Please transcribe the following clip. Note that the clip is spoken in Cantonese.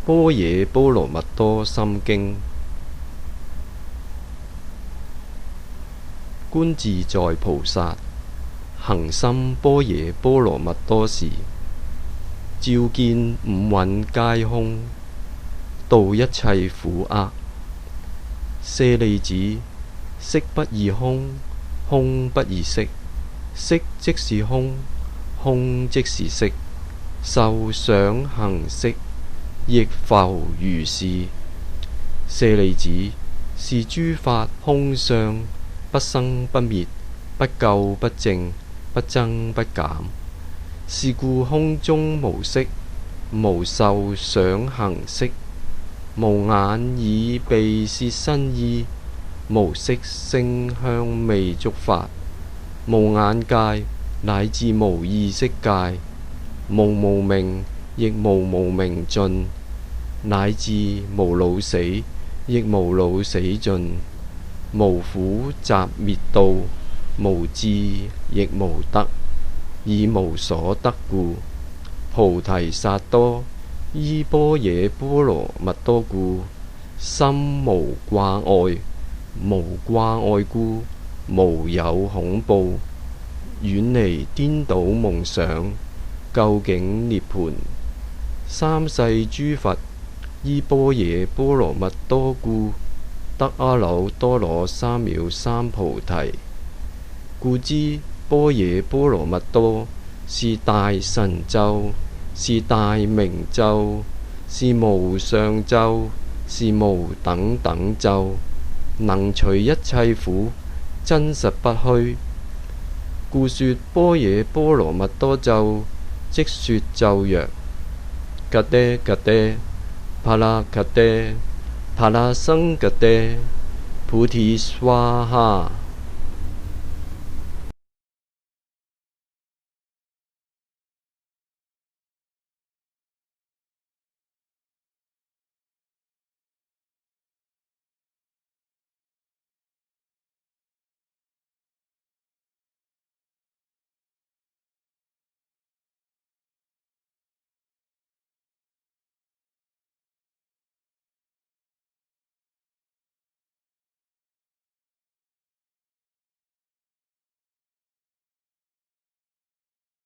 般若波羅蜜多心經。觀自在菩薩行深般若波羅蜜多時，照見五蘊皆空，度一切苦厄。舍利子，色不異空，空不異色，色即是空，空即是色，受想行識亦復如是。舍利子，是諸法空相，不生不滅，不垢不淨，不增不減。是故空中無色，無受想行識，無眼耳鼻舌身意，無色聲香味觸法，無眼界，乃至無意識界，無無明，亦無無明盡，乃至無老死，亦無老死盡，無苦集滅道，無智亦無得，以無所得故，菩提薩埵依般若波羅蜜多故，心無掛礙，無掛礙故，無有恐怖，遠離顛倒夢想，究竟涅槃。三世諸佛依般若波羅蜜多故，得阿耨多羅三藐三菩提。故知般若波羅蜜多是大神咒，是大明咒，是無上咒，是無等等咒，能除一切苦，真實不虛。故說般若波羅蜜多咒，即說咒曰：格爹格爹，帕拉格爹，帕拉僧格爹，菩提斯哇哈。